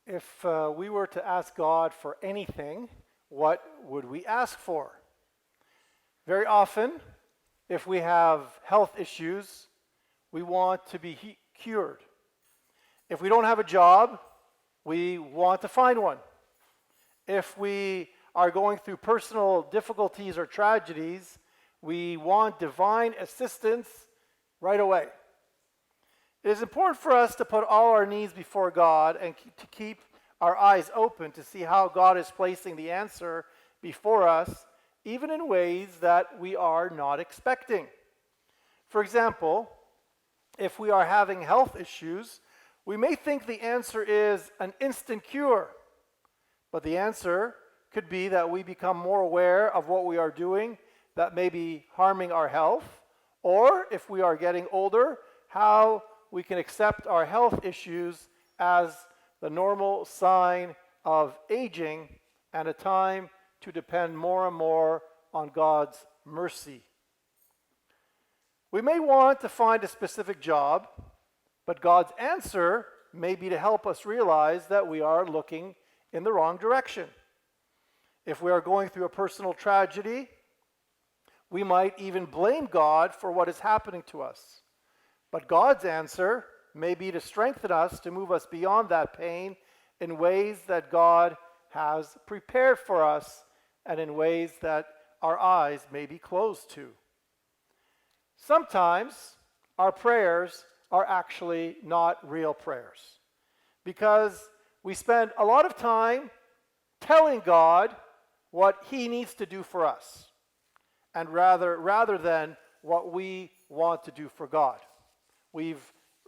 If we were to ask God for anything, what would we ask for? Very often, if we have health issues, we want to be cured. If we don't have a job, we want to find one. If we are going through personal difficulties or tragedies, we want divine assistance right away. It is important for us to put all our needs before God and to keep our eyes open to see how God is placing the answer before us, even in ways that we are not expecting. For example, if we are having health issues, we may think the answer is an instant cure, but the answer could be that we become more aware of what we are doing that may be harming our health, or if we are getting older, how we can accept our health issues as the normal sign of aging and a time to depend more and more on God's mercy. We may want to find a specific job, but God's answer may be to help us realize that we are looking in the wrong direction. If we are going through a personal tragedy, we might even blame God for what is happening to us. But God's answer may be to strengthen us, to move us beyond that pain in ways that God has prepared for us and in ways that our eyes may be closed to. Sometimes our prayers are actually not real prayers because we spend a lot of time telling God what He needs to do for us, and rather than what we want to do for God. We've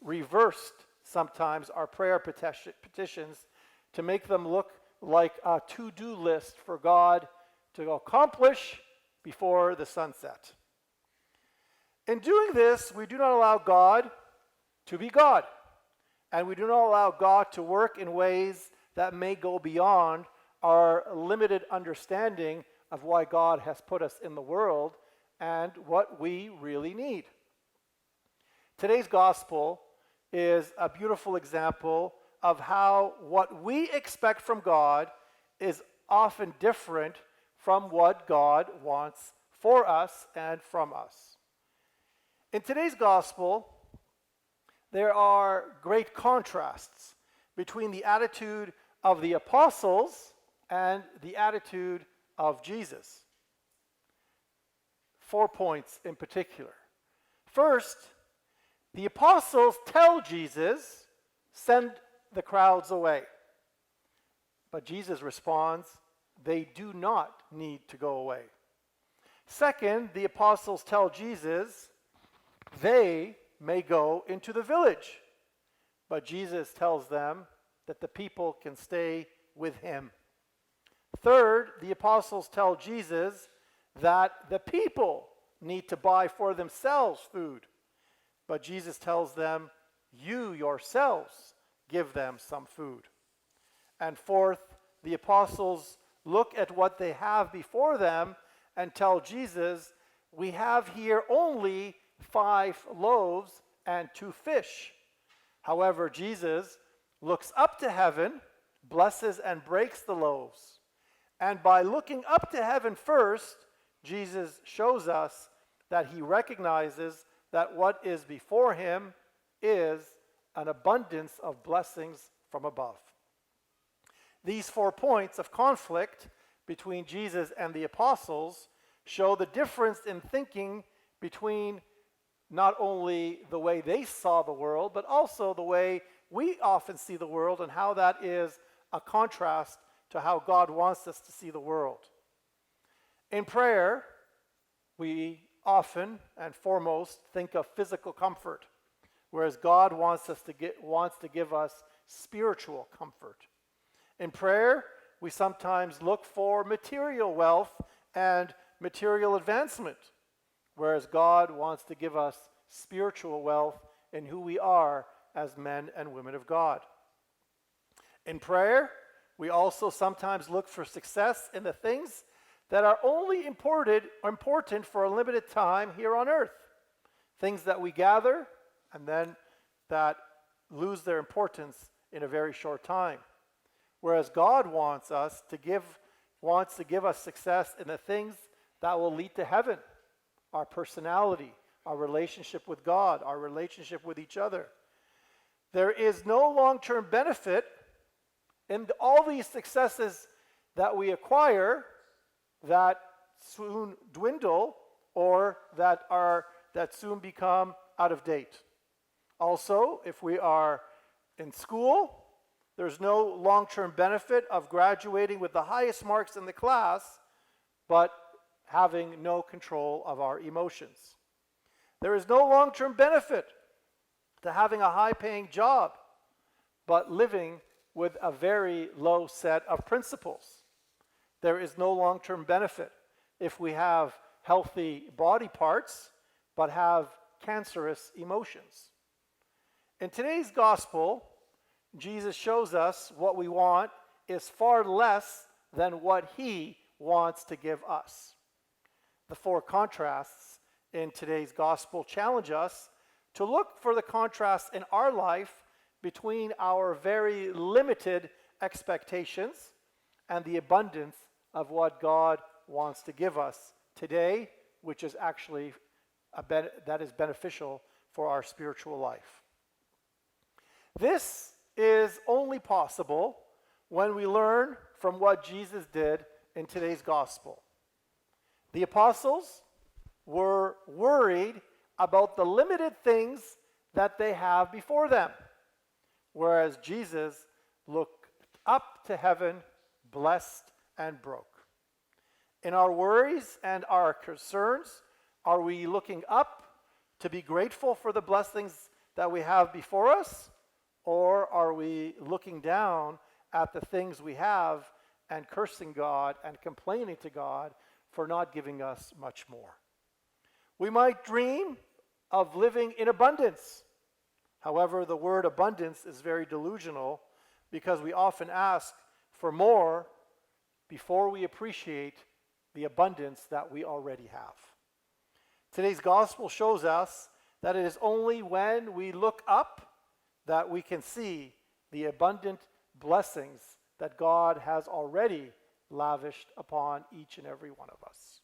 reversed sometimes our prayer petitions to make them look like a to-do list for God to accomplish before the sunset. In doing this, we do not allow God to be God, and we do not allow God to work in ways that may go beyond our limited understanding of why God has put us in the world and what we really need. Today's gospel is a beautiful example of how what we expect from God is often different from what God wants for us and from us. In today's gospel, there are great contrasts between the attitude of the apostles and the attitude of Jesus. 4 points in particular. First, the apostles tell Jesus, send the crowds away. But Jesus responds, they do not need to go away. Second, the apostles tell Jesus, they may go into the village. But Jesus tells them that the people can stay with him. Third, the apostles tell Jesus that the people need to buy for themselves food. But Jesus tells them, you yourselves give them some food. And fourth, the apostles look at what they have before them and tell Jesus, we have here only 5 loaves and 2 fish. However, Jesus looks up to heaven, blesses and breaks the loaves. And by looking up to heaven first, Jesus shows us that he recognizes that what is before him is an abundance of blessings from above. These 4 points of conflict between Jesus and the apostles show the difference in thinking between not only the way they saw the world, but also the way we often see the world and how that is a contrast to how God wants us to see the world. In prayer, we often and foremost think of physical comfort, whereas God wants to give us spiritual comfort. In prayer, we sometimes look for material wealth and material advancement, whereas God wants to give us spiritual wealth in who we are as men and women of God. In prayer, we also sometimes look for success in the things that are only important for a limited time here on earth. Things that we gather and then that lose their importance in a very short time. Whereas God wants to give us success in the things that will lead to heaven. Our personality, our relationship with God, our relationship with each other. There is no long-term benefit in all these successes that we acquire that soon dwindle or that soon become out of date. Also, if we are in school, there's no long-term benefit of graduating with the highest marks in the class, but having no control of our emotions. There is no long-term benefit to having a high-paying job, but living with a very low set of principles. There is no long-term benefit if we have healthy body parts, but have cancerous emotions. In today's gospel, Jesus shows us what we want is far less than what he wants to give us. The four contrasts in today's gospel challenge us to look for the contrast in our life between our very limited expectations and the abundance of what God wants to give us today, which is actually that is beneficial for our spiritual life. This is only possible when we learn from what Jesus did in today's gospel. The apostles were worried about the limited things that they have before them, whereas Jesus looked up to heaven, blessed and broke. In our worries and our concerns, are we looking up to be grateful for the blessings that we have before us? Or are we looking down at the things we have and cursing God and complaining to God for not giving us much more? We might dream of living in abundance. However, the word abundance is very delusional because we often ask for more before we appreciate the abundance that we already have. Today's gospel shows us that it is only when we look up that we can see the abundant blessings that God has already lavished upon each and every one of us.